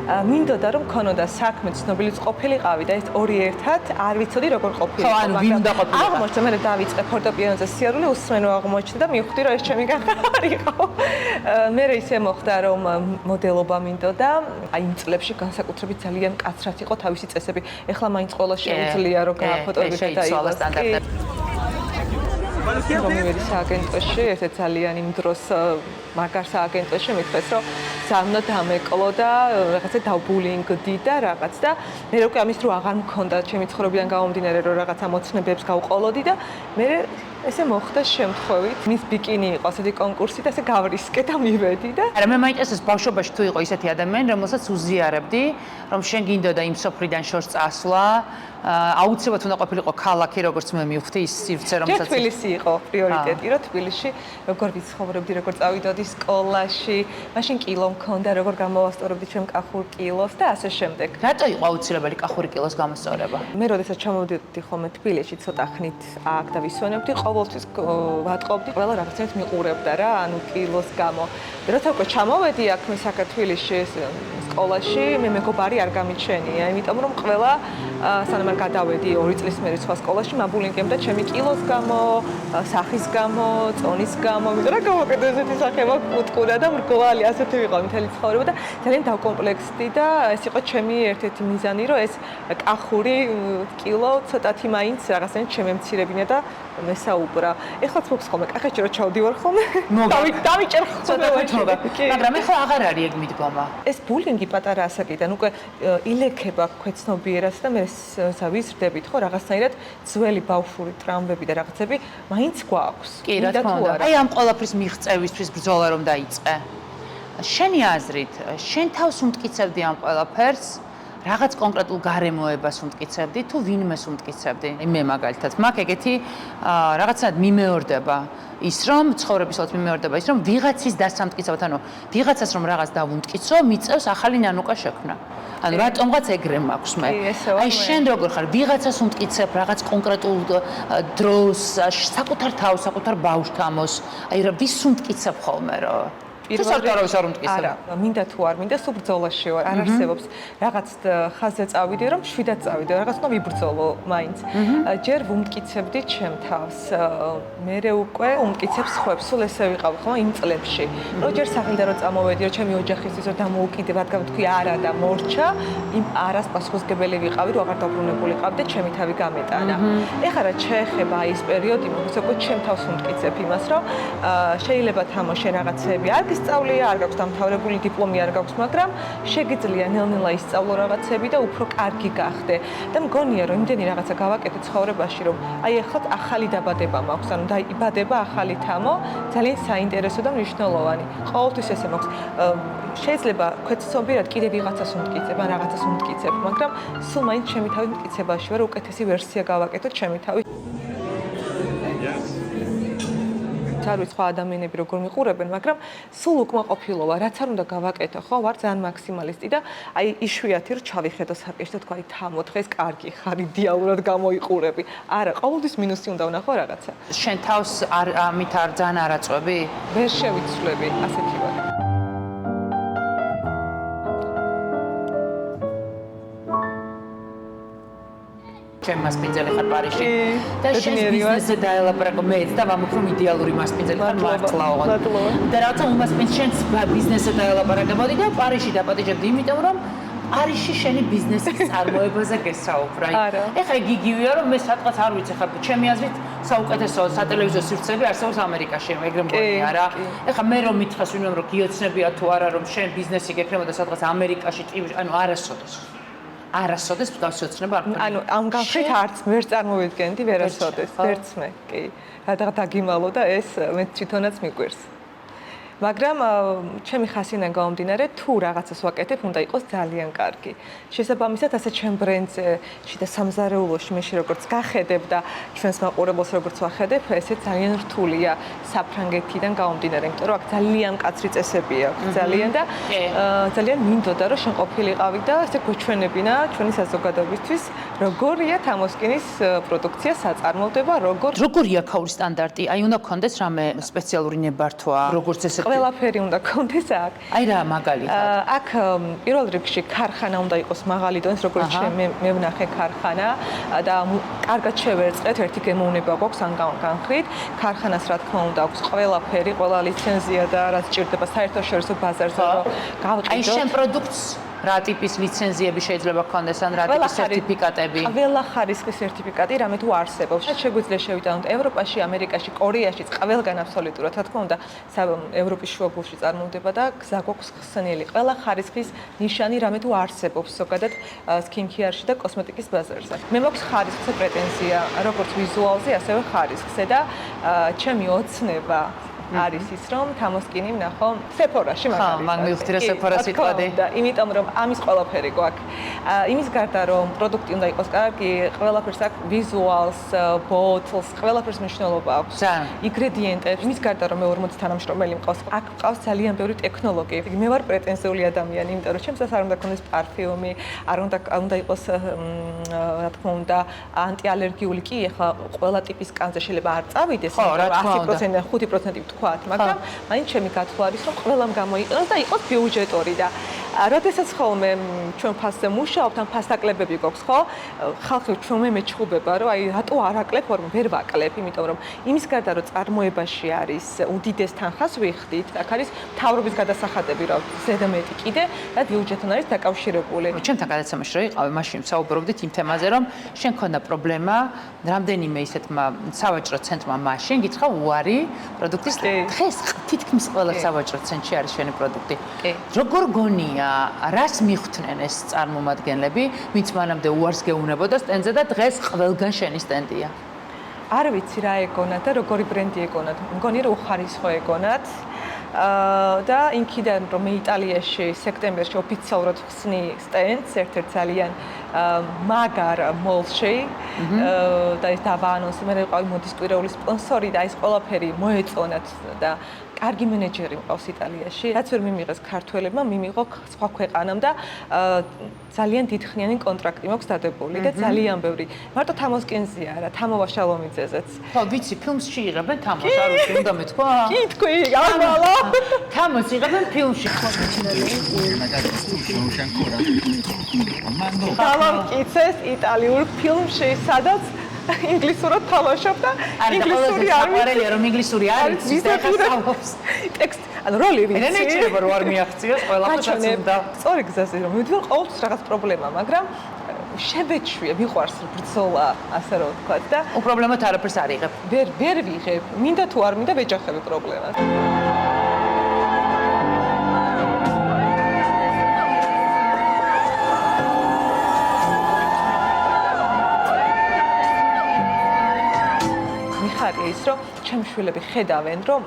მინდოდა რომ მქონოდა საქმე ცნობილიც ყოფილიყავი და ეს ორი ერთად არ ვიცოდი როგორ ყოფილიყავი. ხო, ანუ ვინ უნდა ყოფილიყავი? აღმოჩნდა მე დავიწყე ფორტეპიანოზე სიარული უსმენო აღმოჩნდა და მივხვდი რომ ეს ჩემი გახარიყო. მე ისე მოხდა რომ მოდელობა მინდოდა, აი იმ წლებში განსაკუთრებით ძალიან კაცრად იყო თავისი წესები. ეხლა მაინც ყველა შეუძლია რომ გააფოტოები და დაიღოს სტანდარტები. რომელი სააგენტოში, ესე ძალიან იმ დროს მაგარ სააგენტოში მithეს რომ ზამნა დამეკლო და რაღაცა დავბულინგდი და რაღაც და მე უკვე ამის დრო აღარ მქონდა ჩემი ცხოვრებიდან გამომდინარე რომ რაღაცა მოცნებებს გავყოლოდი და მე ესე მოხდა შემთხვევით მის ბიკინი იყო ასეთი კონკურსი და ესე გავრისკე და მივედი და არა მე მაინტერესებს ბავშვობაში თუ იყო ისეთი ადამიანი რომელსაც უზიარებდი რომ შენ გინდოდა იმ სოფლიდან შორს წასვლა აუცილებლად უნდა ყოფილიყო ქალაქი როგორც მე მივხვდი ის სივრცე რომელსაც თბილისი იყო პრიორიტეტი რომ თბილისში როგორ ვიცხოვრებდი როგორ წავიდოდი სკოლაში მაშინ კილო მქონდა როგორ გამოვასწორებდი ჩემ კახურ კილოს და ასე შემდეგ რატო იყო აუცილებელი კახური კილოს გამოსწორება მე როდესაც ჩამოვიდოდი ხოლმე თბილისში ცოტა ხნით აქ და ვისვენებდი ყოველთვის ვატყობდი ყველა რაღაცას მიყურებდა რა ანუ კილოს გამო როცა უკვე ჩამოვედი აქ მე საქართველოში სკოლაში მე მეგობარი არ გამიჩენია იმიტომ რომ ყველა სანამ არ გადავედი 2 წლის მერე სხვა სკოლაში მაბულინგებდა ჩემი კილოს გამო სახის გამო წონის გამო იმიტომ რომ გავაკეთე ესეთი სახება კუტკურა და მრგვალი ასეთი ვიყავ მთელი ცხოვრება და ძალიან დავკომპლექსდი და ეს იყო ჩემი ერთ-ერთი მიზანი რომ ეს კახური კილო ცოტათი მაინც რაღაცნაირად შემემცირებინა და მესაუბრა. ეხლაც მოხს ხოლმე კახეთში რო ჩავდივარ ხოლმე. დავიჭერ ცოტა ხუთობა. მაგრამ ეხლა აღარ არის ეგ მიდგომა. ეს ბულინგი პატარა ასაკიდან უკვე ილექება ქვეცნობიერად და მე ვიზრდებით ხო რაღაცნაირად ძველი ბავშვური ტრამვები და რაღაცები მაინც გვაქვს. კი რა თქმა უნდა. აი ამ ყველაფრის მიღწევისთვის ბრძოლა რომ დაიწყე. შენი აზრით, შენ თავს უმტკიცებდი ამ ყველაფერს? რაღაც კონკრეტულ გარემოებას უმტკიცებდი თუ ვინმეს უმტკიცებდი? მე მაგალითად მაგ ეგეთი რაღაცნაირად მიმეორდება ის რომ ცხოვრებისას მიმეორდება ის რომ ვიღაცის დასამტკიცებად ანუ ვიღაცას რომ რაღაც დავუმტკიცო მიწევს ახალი ნანუკა შექმნა. ანუ რატომღაც ეგრე მაქვს მე. აი შენ როგორ ხარ ვიღაცას უმტკიცებ რაღაც კონკრეტულ დროს საკუთარ თავს, საკუთარ ბავშვთამოს აი რა ვის უმტკიცებ ხოლმე რომ არა, მინდა თუ არ მინდა, სულ ბრძოლაში ვარ, არ არსებობს რაღაც ხაზზე წავიდე, რომ შვიდად წავიდე, რაღაც ნუ ვიბრძოლო მაინც. ჯერ ვუმტკიცებდი ჩემ თავს. მერე უკვე უმტკიცებს ხვებს, სულ ესე ვიყავ ხო იმ წლებში. რომ ჯერ სახელიდან რომ წამოვედი, რომ ჩემი ოჯახისთვის რომ დამოუკიდება, რადგან თქვი არა და მორჩა, იმ არას პასუხისმგებელი ვიყავი, რომ აღარ დაბრუნებულიყავ და ჩემი თავი გამეტანა. ეხლა რა შეეხება აი ეს პერიოდი, მოხდა უკვე ჩემ თავს უმტკიცებ იმას, რომ შეიძლება თამაშე რაღაცები არ ისწავლია, არ გაქვს დამთავრებული დიპლომი, არ გაქვს, მაგრამ შეგიძლია ნელ-ნელა ისწავლო რაღაცები და უფრო კარგი გახდე. და მგონია, რომ იმდენი რაღაცა გავაკეთე ცხოვრებაში, რომ აი ახლაც ახალი დაბადება მაქვს, ანუ დაიბადება ახალი თამო, ძალიან საინტერესო და მნიშვნელოვანი. ყოველთვის ესე მაქვს. შეიძლება ქვეცნობიერად კიდე ვიღაცას უმტკიცებ, ან რაღაცას უმტკიცებ, მაგრამ სულ მაინც ჩემი თავი მტკიცებაში ვარ, უკეთესი ვერსია გავაკეთოთ ჩემი თავი. არ ვიცი სხვა ადამიანები როგორ მიყურებენ, მაგრამ სულ უკმაყოფილოა, რაც არ უნდა გავაკეთო, ხო, ვარ ძალიან მაქსიმალისტი და აი იშვიათი რომ ჩავიხედო საკეში და თქვა, აი თამოთხეს კარგი ხარ, იდეალურად გამოიყურები. არა, ყოველთვის მინუსი უნდა ვნახო რაღაცა. შენ თავს ამით არ ძალიან არაწვევი? ვერ შევიცვლები, ასეთი ვარ. ჩემ მასპინძელი ხარ პარიზში და შენ ბიზნესზე დაელაპარაკო მეც და ვამოქრომ იდეალური მასპინძელი ხარ მართლა ოღონდ და რაცა უმასპინძ შენს ბიზნესზე დაელაპარაკებოდი და პარიზში დაპატიჟებდი იმიტომ რომ პარიზში შენი ბიზნესის წარმოებაზე გესაუბრა. ეხლა გიგივია რომ მე სადღაც არ ვიცი ხა ჩემი აზრით საუკეთესო სატელევიზიო სივრცეები არსებობს ამერიკაში, ეგრე მგონია რა. ეხლა მე რომ მითხრას ვინმე რომ გიოცნებია თუ არა რომ შენ ბიზნესი გექნებოდა სადღაც ამერიკაში, ანუ არასოდეს. არასოდეს გავსოცნება არ მქონია. ანუ ამ განხრით არც ვერ წარმოვიდგენდი ვერასოდეს, ვერც მე, კი. რადგან დაგიმალო და ეს მე თვითონაც მიგვერს. მაგრამ ჩემი ხასიდან გამომდინარე, თუ რაღაცას ვაკეთებ, უნდა იყოს ძალიან კარგი. შესაბამისად, ასე ჩემ ბრენდზე, შიდა სამზარეულოში მე როგორც გახედებ და ჩვენს მაყურებელს როგორც ვახედებ, ესე ძალიან რთულია საფრანგეთიდან გამომდინარე, იმიტომ რომ აქ ძალიან მკაცრი წესები აქვს, ძალიან და ძალიან მინდოდა რომ შენ ყოფილიყავი და ესე გვეჩვენებინა ჩვენი საზოგადოებისთვის, როგორია თამოსკინის პროდუქცია საწარმოდება, როგორია ქაურის სტანდარტი? აი უნდა გქონდეს რამე სპეციალური ნებართვა, როგორც ესე ყველაფერი უნდა გქონდეს აქ. აი რა მაგალითად. აქ პირველ რიგში ქარხანა უნდა იყოს მაღალი დონის, როგორც მე ვნახე ქარხანა და კარგად შევერწყეთ, ერთი გემოვნება გვაქვს ამ განხრით. ქარხანას რა თქმა უნდა აქვს ყველაფერი, ყველა ლიცენზია და რაც სჭირდება საერთაშორისო ბაზარზე რომ გავყიდოთ. აი შენ პროდუქტს რა ტიპის ლიცენზიები შეიძლება გქონდეს ან რა ტიპის სერტიფიკატები? ყველა ხარისხის სერტიფიკატი რამე თუ არსებობს. შეგვიძლია შევიტანოთ ევროპაში, ამერიკაში, კორეაშიც, ყველგან აბსოლუტურად, რა თქმა უნდა, ევროპის შუაგულში წარმოვდება და გზა გვაქვს ხსნილი. ყველა ხარისხის ნიშანი რამე თუ არსებობს ზოგადად სკინქეარში და კოსმეტიკის ბაზარზე. მე მაქვს ხარისხზე პრეტენზია, როგორც ვიზუალზე, ასევე ხარისხზე და ჩემი ოცნება არის ის რომ თამოსკინი ვნახო Sephora-ში მაგალითად. ხო, მაგ მივხვდი რა Sephora-ს ვიტყოდი. და იმიტომ რომ ამის ყველაფერი გვაქვს. იმის გარდა რომ პროდუქტი უნდა იყოს კარგი, ყველაფერს აქვს ვიზუალს, ბოთლს, ყველაფერს მნიშვნელობა აქვს. ინგრედიენტებს. იმის გარდა რომ მე 40 თანამშრომელი მყავს, აქ მყავს ძალიან ბევრი ტექნოლოგი. მე ვარ პრეტენზიული ადამიანი, იმიტომ რომ ჩემს არ უნდა გქონდეს პარფიუმი, არ უნდა იყოს რა თქმა უნდა ანტიალერგიული კი, ეხლა ყველა ტიპის კანზე შეიძლება არ წავიდეს, 100% 5% ვთქვათ, მაგრამ მაინც ჩემი გათვლა არის რომ ყველამ გამოიყენოს და იყოს ბიუჯეტური და როდესაც ხოლმე ჩვენ ფასზე მუშაობთ, ამ ფასაკლებები გვაქვს, ხო? ხალხი ჩვენ მეჩხუბება, რომ აი რატო არ აკლებ, ვერ ვაკლებ, იმიტომ რომ იმის გარდა რომ წარმოებაში არის უდიდეს თანხას ვიხდით, აქ არის მთავრობის გადასახადები, რა ზედმეტი კიდე და ბიუჯეტთან არის დაკავშირებული. ჩემთან გადაცემაში რომ იყავი, მაშინ საუბრობდით იმ თემაზე, რომ შენ ქონდა პრობლემა, რამდენიმე ისეთმა სავაჭრო ცენტრმა მაშინ გითხრა უარი პროდუქტის დღეს თითქმის ყველა სავაჭრო ცენტრში არის შენი პროდუქტი. როგორ გონია რას მიხვდნენ ეს წარმომადგენლები, ვინც მანამდე უარს გეუბნებოდა სტენდზე და დღეს ყველგან შენი სტენდია? არ ვიცი რა ეგონათ და როგორი ბრენდი ეგონათ. მგონი რომ უხარისხო ეგონათ. და იქიდან რომ მე იტალიაში სექტემბერში ოფიციალურად ხსნი სტენდს ერთ-ერთ ძალიან მაგარ მოლში და ეს დავაანონსე მე ვიყავი მოდის კვირეული სპონსორი და ეს ყველაფერი მოეწონათ და კარგი მენეჯერი მყავს იტალიაში. რაც ვერ მიმიღეს ქართველებმა, მიმიღო სხვა ქვეყანამ და ძალიან დიდხნიანი კონტრაქტი მაქვს დადებული და ძალიან ბევრი. მარტო თამოსკინზეა რა, თამოვა შალომიძეზეც. ხო, ვიცი, ფილმში იღებენ თამოს, არ ვიცი, უნდა მეთქვა? კი, თქვი, გამავალო. თამოს იღებენ ფილმში. დავამტკიცეს იტალიურ ფილმში, სადაც ინგლისურად თამაშობ და ინგლისური არ ვიცი, რომ ინგლისური არ იცის და ხასავს. ტექსტი, ანუ როლი ვიცი. მე ნეჭირება რომ არ მიაღწიოს ყველაფერს უნდა. სწორი გზაზე რომ მივიდნენ ყოველთვის რაღაც პრობლემა, მაგრამ შებეჭვია, მიყვარს ბრძოლა, ასე რომ ვთქვა და უპრობლემოდ არაფერს არ იღებ. ვერ ვიღებ. მინდა თუ არ მინდა ვეჯახები პრობლემას. ის რომ ჩემი შვილები ხედავენ რომ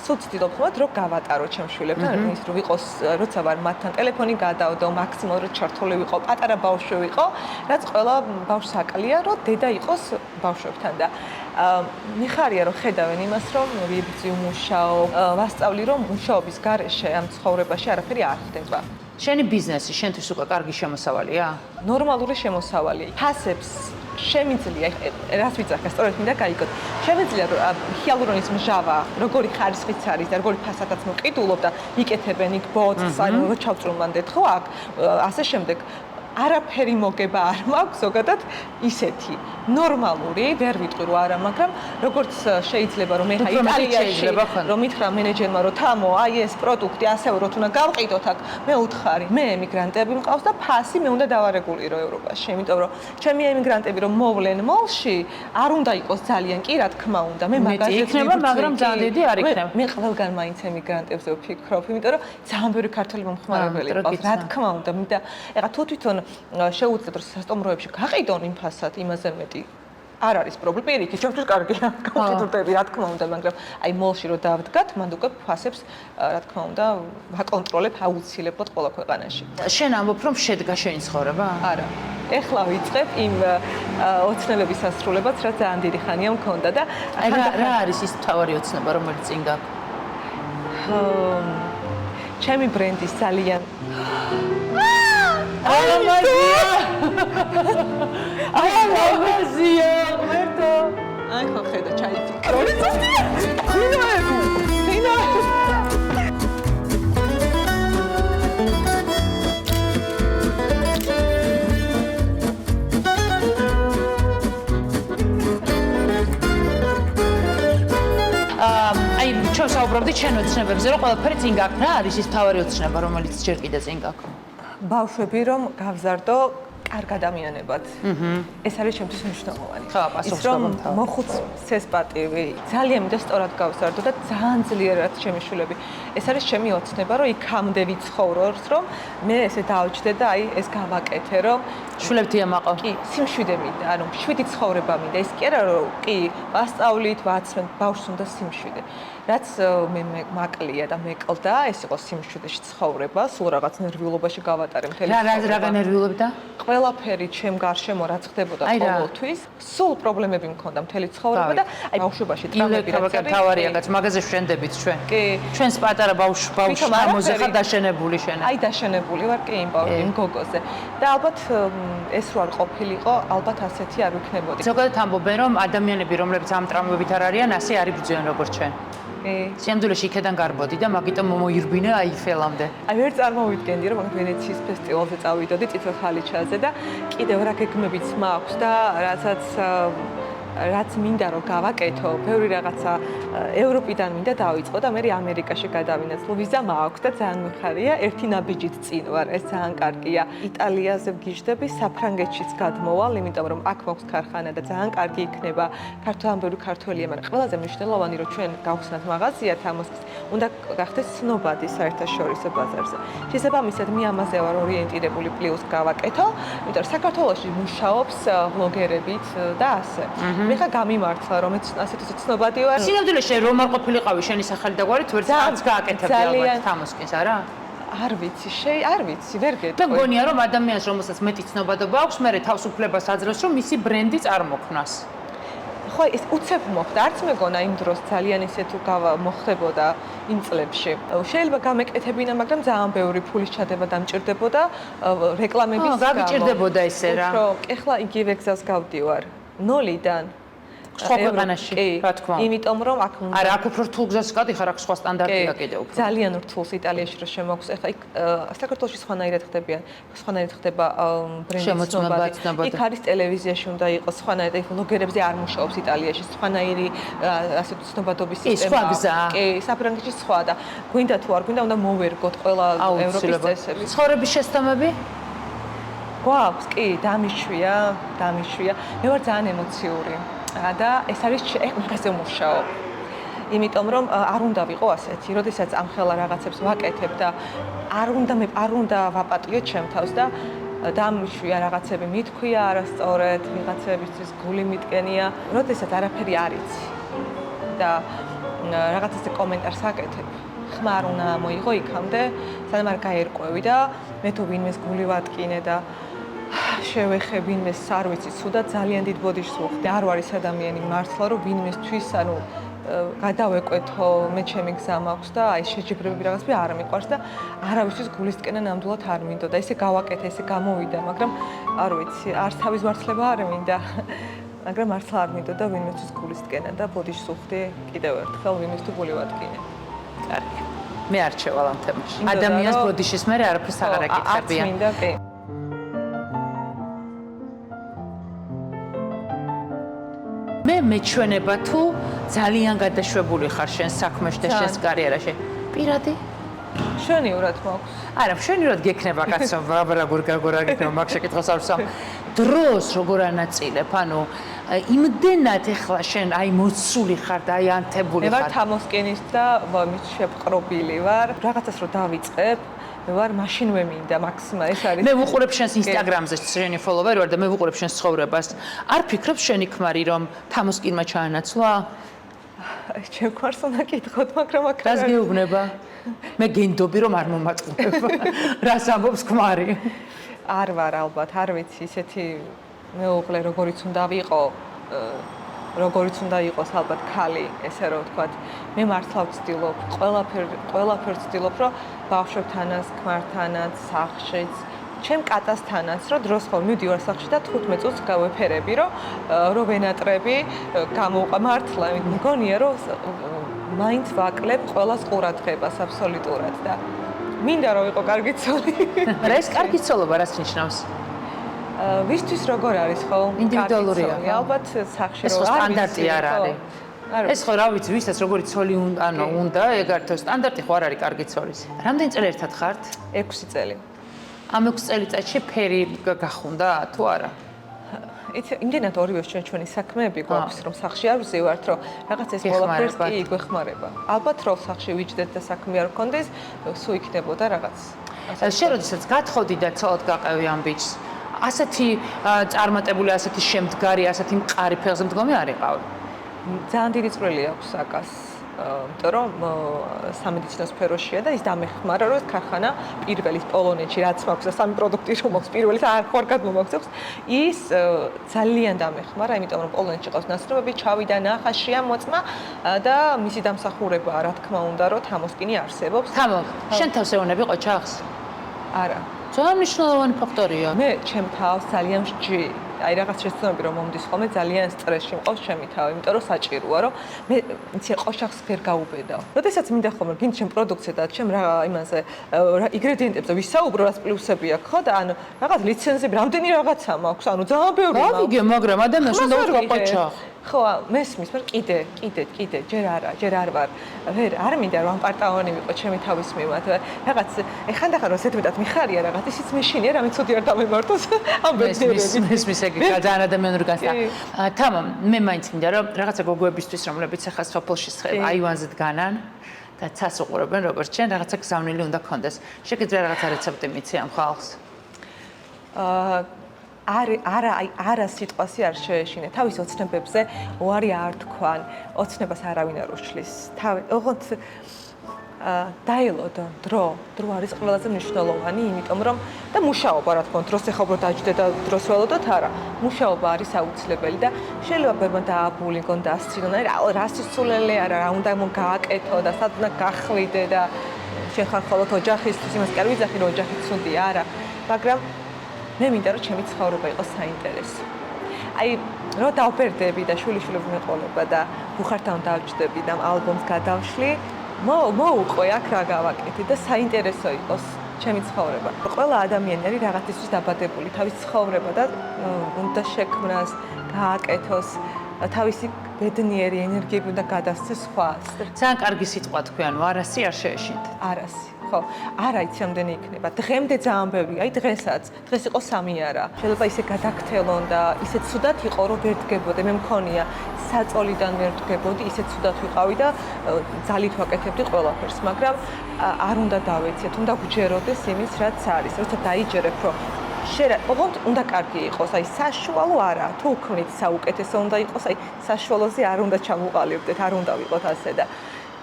სულ ცდილობთ რომ გავატარო ჩემ შვილებთან ის რომ ვიყოს როცა ვარ მათთან ტელეფონი გადავდო მაქსიმალურად ჩართული ვიყო პატარა ბავშვი ვიყო რაც ყველა ბავშვს აკლია რომ დედა იყოს ბავშვებთან და მიხარია რომ ხედავენ იმას რომ ვიბრძი უმუშაო ვასწავლი რომ მუშაობის გარეშე ამ ცხოვრებაში არაფერი არ ხდება შენი ბიზნესი შენთვის უკვე კარგი შემოსავალია? ნორმალური შემოსავალი ფასებს შემიძლია რას ვიცახე სწორედ მინდა გაიგოთ შემიძლია ჰიალურონის მჟავა როგორი ხარისხიც არის და როგორი ფასადაც მოკიდულობ და იკეთებენ იქ ბოთს ანუ რო ჩავწრუმანდეთ ხო აქ ასე შემდეგ არაფერი მოგება არ მაქვს ზოგადად ისეთი ნორმალური ვერ ვიტყვი რომ არა მაგრამ როგორც შეიძლება რომ ეხა იტალიაში რომ მითხრა მენეჯერმა რომ თამო აი ეს პროდუქტი ასევე რო თუნდა გავყიდოთ აქ მე უთხარი მე ემიგრანტები მყავს და ფასი მე უნდა დავარეგულირო ევროპაში იმიტომ რომ ჩემი ემიგრანტები რომ მოვლენ მოლში არ უნდა იყოს ძალიან კი რა თქმა უნდა მე მაგაზე იქნება მაგრამ ძალიან დიდი არ იქნება მე ყველგან მაინც ემიგრანტებზე ვფიქრობ იმიტომ რომ ძალიან ბევრი ქართველი მომხმარებელი ყავს რა თქმა უნდა და ეხა თუ თვითონ შეუძლებთ რომ სასტუმროებში გაყიდონ იმ ფასად იმაზე მეტი არ არის პრობლემა პირიქით ჩვენთვის კარგია კონკრეტულად რა თქმა უნდა მაგრამ აი მოლში რომ დავდგათ მანდ უკვე ფასებს რა თქმა უნდა ვაკონტროლებ აუცილებლად ყველა ქვეყანაში შენ ამბობ რომ შედგა შენი ცხოვრება? არა ეხლა ვიწყებ იმ ოცნებების ასრულებას რაც ძალიან დიდი ხანია მქონდა და რა არის ის მთავარი ოცნება რომელიც წინ გაქვს? ჩემი ბრენდის ძალიან ამაზია მერტო აი ხო ხედა ჩაიფიქრო აი ჩვენ საუბრობდით შენ ოცნებებზე რომ ყველაფერი წინ გაქვს რა არის ის მთავარი ოცნება რომელიც ჯერ კიდე წინ გაქვს? ბავშვები რომ გავზარდო კარგ ადამიანებად. ეს არის ჩემთვის მნიშვნელოვანი. ხო, პასუხისმგებლობა. მოხუცეს პატივი, ძალიან მინდა სწორად გავზარდო და ძალიან ძლიერად ჩემი შვილები. ეს არის ჩემი ოცნება, რომ იქამდე ვიცხოვროს, რომ მე ესე დავჭდე და აი ეს გავაკეთე, რომ შვილებთი ამაყო. კი, სიმშვიდე მინდა, ანუ შვიდი ცხოვრება მინდა. ეს კი არა, რომ კი, ვასწავლით, ვაცნობ, ბავშვს უნდა სიმშვიდე. რაც მე მაკლია და მეკლდა, ეს იყო სიმშვიდეში ცხოვრება, სულ რაღაც ნერვიულობაში გავატარე მთელი ცხოვრება. რა ნერვიულებდა? ყველაფერი ჩემ გარშემო რაც ხდებოდა ყოველთვის, სულ პრობლემები მქონდა მთელი ცხოვრება და აი ბავშვობაში ტრამები რაც არის. თავარია, კაც მაგაზე შენდებით ჩვენ. კი. ჩვენს პატარა ბავშვ ამოზე ხარ დაშენებული შენ. აი დაშენებული ვარ კი იმ გოგოზე. და ალბათ ეს რო არ ყოფილიყო, ალბათ ასეთი არ ვიქნებოდი. ზოგადად ამბობენ რომ ადამიანები რომლებიც ამ ტრამვებით არ არიან, ასე არ იბრძვიან როგორც ჩვენ. სიამდვილეში იქედან გარბოდი და მაგიტომ მოირბინე აიფელამდე. აი ვერ წარმოვიდგენდი რომ ვენეციის ფესტივალზე წავიდოდი წითელ ხალიჩაზე და კიდევ რა გეგმებიც მაქვს და რაც მინდა რომ გავაკეთო, ბევრი რაღაცა ევროპიდან მინდა დავიწყო და მე ამერიკაში გადავინაცვლო. ვიზა მაქვს და ძალიან მიხარია, ერთი ნაბიჯით წინ ვარ, ეს ძალიან კარგია. იტალიაზე ვგიჟდები, საფრანგეთშიც გადმოვალ, იმიტომ რომ აქ მაქვს ქარხანა და ძალიან კარგი იქნება. ქართველი ქართველია, მაგრამ ყველაზე მნიშვნელოვანი რომ ჩვენ გავხსნათ მაღაზია თამოსის, უნდა გახდეს ცნობადი საერთაშორისო ბაზარზე. შესაბამისად, მე ამაზე ვარ ორიენტირებული პლუს გავაკეთო, იმიტომ რომ საქართველოში მუშაობს ბლოგერებით და ასე. მე ხა გამიმართლა რომ ასეთი ცნობადი ვარ. სინამდვილეში რომ არ ყოფილიყავი შენი სახელი და გვარით ვერც არც გააკეთებდი ალბათ თამოსკინს, არა? არ ვიცი, არ ვიცი, ვერ გეტყვი. და მგონია რომ ადამიანს რომელსაც მეტი ცნობადობა აქვს, მე თავისუფლებას აძლევს რომ მისი ბრენდი წარმოქმნას. ხო, ეს უცებ მოხდა. არც მეგონა იმ დროს ძალიან ისე თუ მოხდებოდა იმ წლებში. შეიძლება გამეკეთებინა, მაგრამ ძალიან ბევრი ფულის ჩადება დამჭირდებოდა რეკლამების გამო. გაგჭირდებოდა ესე რა. უფრო, ეხლა იგივე გზას გავდივარ. ნოლიდან სხვა ქვეყანაში, რა თქმა უნდა. იმიტომ რომ აქ უნდა არა, აქ უფრო რთულ გზას გავდიხარ, აქ სხვა სტანდარტია კიდევ უფრო. ძალიან რთულს იტალიაში რო შემოგვს, ეხლა იქ საქართველოში სხვანაირად ხდება ბრენდის ცნობადი. იქ არის ტელევიზიაში უნდა იყოს სხვანაირად, იქ ბლოგერებზე არ მუშაობს იტალიაში, სხვანაირი ასეთი ცნობადობის სისტემა. სხვა გზა. კი, საფრანგეთში სხვა და გვინდა თუ არ გვინდა, უნდა მოვერგოთ ყველა ევროპის წესები. ცხოვრების შესწამები? გვაქვს, კი, დამიშვია. მე ვარ ძალიან ემოციური. და ეს არის მაგაზე მუშაობ. იმიტომ რომ არ უნდა ვიყო ასეთი, როდესაც ამ ხელა რაღაცებს ვაკეთებ და არ უნდა ვაპატიო ჩემ თავს და დამიშვია რაღაცები მithქვია არასწორად, ვიღაცებისთვის გული მიდგენია, როდესაც არაფერი არ იცი. და რაღაცაზე კომენტარს აკეთებ. ხმარ უნდა მოიღო იქამდე, სანამ არ გაერკვევი და მე თუ ვინმეს გული ვატკინე და შევეხებინეს, არ ვიცი, სულად ძალიან დიდ ბოდიშს ვუხდი. არ ვარ ის ადამიანი მართლა, რომ ვინმესთვის, ანუ გადავეკვეთო, მე ჩემი გზა მაქვს და აი შეჯიბრებები რაღაცები არ მიყვარს და არავისთვის გულისკენა ნამდვილად არ მინდოდა. ესე გავაკეთე, ესე გამოვიდა, მაგრამ არ ვიცი, არც თავის ვარცხლება არ მინდა. მაგრამ მართლა არ მინდოდა ვინმესთვის გულისკენა და ბოდიშს ვუხდი კიდევ ერთხელ ვინმეს თუ გული ვადგინე. კარგი. მე არ შევალ ამ თემაში. ადამიანს ბოდიშის მერე არაფერს აღარ ეკითხებია. არც მინდა, კი. მე მეჩვენება თუ ძალიან გადაშვებული ხარ შენ საქმეში და შენს კარიერაში. პირადი? მშვენივრად მაქვს. არა, მშვენივრად გექნება კაცო, როგორ გექნება მაგ შეკითხვას არ ვსვამ. დროს როგორ ანაწილებ, ანუ იმდენად ეხლა შენ აი მოცული ხარ და აი ანთებული მე ვარ ხარ. თამოსკენის და მის შეპყრობილი ვარ. რაღაცას რო დავიწყებ, მე ვარ მაშინვე მინდა მაქსიმალ ეს არის. მე ვუყურებ შენს ინსტაგრამზე, შენი ფოლოვერი ვარ და მე ვუყურებ შენს ცხოვრებას. არ ფიქრობ შენი ქმარი რომ თამოსკინმა ჩაანაცვლა? ჩემ ქმარს უნდა კითხოთ, მაგრამ აქ რას გეუბნება? მე გენდობი რომ არ მომატყუებ. რას ამბობს ქმარი? არ ვარ ალბათ, არ ვიცი, ისეთი მეუღლე როგორიც უნდა ვიყო, როგორიც უნდა იყოს ალბათ ქალი, ესე რომ ვთქვათ, მე მართლა ვცდილობ, ყველაფერს ვცდილობ, რომ ბავშვებთანაც, ქმართანაც, სახლშიც, ჩემ კატასთანაც, რომ დროს ხოლმე მივდივარ სახლში და 15 წუთს გავეფერები, რომ ვენატრები, გამოვყვა მართლა, მგონია, რომ მაინც ვაკლებ ყველას ყურადღებას აბსოლუტურად და მინდა რომ ვიყო კარგი ცოლი. რა ეს კარგი ცოლობა რას ნიშნავს? ვისთვის როგორ არის ხო? ინდივიდუალურია. ალბათ სახლში ეს რო სტანდარტი არ არის. ეს ხო რა ვიცი, ვისაც როგორი ცოლი უნდა, ეგ არის სტანდარტი ხო არ არის კარგი ცოლის. რამდენი წელი ერთად ხართ? 6 წელი. ამ 6 წელიწადში ფერი გახუნდა თუ არა? იცი, იმდენად ორივე ჩვენი საქმეები გვაქვს, რომ სახლში არ ვზივართ, რომ რაღაც ეს ყველაფერს კი გვეხმარება. ალბათ რომ სახლში ვიჯდეთ და საქმე არ გქონდეს, სულ იქნებოდა რაღაც. შენ როდესაც გათხოვდი და ცოლად გაყევი ამ ბიჭს, ასეთი წარმატებული, ასეთი შემდგარი, ასეთი მყარი ფეხზე მდგომი არ იყავი? ძალიან დიდი წვლილი აქვს აკას. იმიტომ რომ სამედიცინო სფეროშია და ის დამეხმარა, რომ ქარხანა პირველის პოლონეთში რაც მაქვს და სამი პროდუქტი რომ მაქვს პირველის არ ხარ გადმომაგზავნს, ის ძალიან დამეხმარა, იმიტომ რომ პოლონეთში ყავს ნაცნობები, ჩავიდა ნახა შეამოწმა და მისი დამსახურება რა თქმა უნდა, რომ თამოსკინი არსებობს. თამო, შენ თავს ეუნები ყოჩახს? არა. ძალიან მნიშვნელოვანი ფაქტორია. მე ჩემ თავს ძალიან ვსჯი. აი რაღაც შეცდომები რომ მომდის ხოლმე ძალიან სტრესში მყავს ჩემი თავი, იმიტომ რომ საჭიროა რომ მე იცი ყოშახს ვერ გაუბედავ. როდესაც მინდა ხოლმე გინდ ჩემ პროდუქციაზე და ჩემ რა იმაზე ინგრედიენტებზე ვისაუბრო, რას პლუსები აქვს ხო და ანუ რაღაც ლიცენზები რამდენი რაღაცა მაქვს, ანუ ძალიან ბევრი მაქვს. გავიგე, მაგრამ ადამიანს უნდა უთქვა ყოჩახ. ხო, მესმის, მაგრამ კიდე, ჯერ არ ვარ. არ მინდა რომ პარტაონი ვიყო ჩემი თავის მიმართ. რაღაც ეხანდახან რომ ზედმეტად მიხარია რაღაც, ისიც მეშინია, რამე ცუდი არ დამემართოს. მესმის ეგ ძალიან ადამიანური განსა. თამო, მე მაინც მინდა რომ რაღაცა გოგოებისთვის, რომლებიც ახლა სოფელში აივანზე დგანან და ცას უყურებენ როგორც შენ, რაღაცა გზავნილი უნდა ქონდეს. შეგიძლია რაღაცა რეცეპტი მიცი ამ ხალხს? არა სიტყვასი არ შეეშინე. თავის ოცნებებზე უარი არ თქვან. ოცნებას არავინ არ უშლის. ოღონდ დაელოდო დრო არის ყველაზე მნიშვნელოვანი, იმიტომ რომ და მუშაობა რა თქმა უნდა, დროს ეხლა უფრო დაჯდე და დროს ველოდოთ არა. მუშაობა არის აუცილებელი და შეიძლება ბერმა დააბულინგონ და ასწინონ, რა სიცოცხლე არა, რა უნდა გააკეთო და სად უნდა გახვიდე და შენ ხარ ხოლმე ოჯახისთვის იმას კი არ ვიძახი რომ ოჯახი ცუდი არა, მაგრამ მე მინდა რომ ჩემი ცხოვრება იყოს საინტერესო. აი, რო დავბერდები და შვილიშვილები მეყოლება და ბუხართან დავჯდები და ალბომს გადავშლი, მოუყვე აქ რა გავაკეთე და საინტერესო იყოს ჩემი ცხოვრება. ყველა ადამიანი არის რაღაცისთვის დაბადებული, თავის ცხოვრება და უნდა შექმნას, გააკეთოს, თავისი ბედნიერი ენერგიები უნდა გადასცეს სხვას. ძალიან კარგი სიტყვა თქვი, ანუ არასი არ შეეშინდ. არასი. ხო, არა იცი ამდენი იქნება. დღემდე ძალიან ბევრი, აი დღესაც იყო 3 არა. შეიძლება ისე გადაგთელონ და ისე ცუდად იყო რომ ვერ დგებოდე. მე მქონია საწოლიდან ვერ დგებოდი, ისე ცუდად ვიყავი და ძალით ვაკეთებდი ყველაფერს, მაგრამ არ უნდა დავეციეთ, უნდა გჯეროდეს იმის რაც არის. როცა დაიჯერებ რომ ოღონდ უნდა კარგი იყოს, აი საშუალო არა, თუ უქმნით საუკეთესო უნდა იყოს, აი საშუალოზე არ უნდა ჩამოყალიბდეთ, არ უნდა ვიყოთ ასე და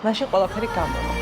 მაშინ ყველაფერი გამოვა.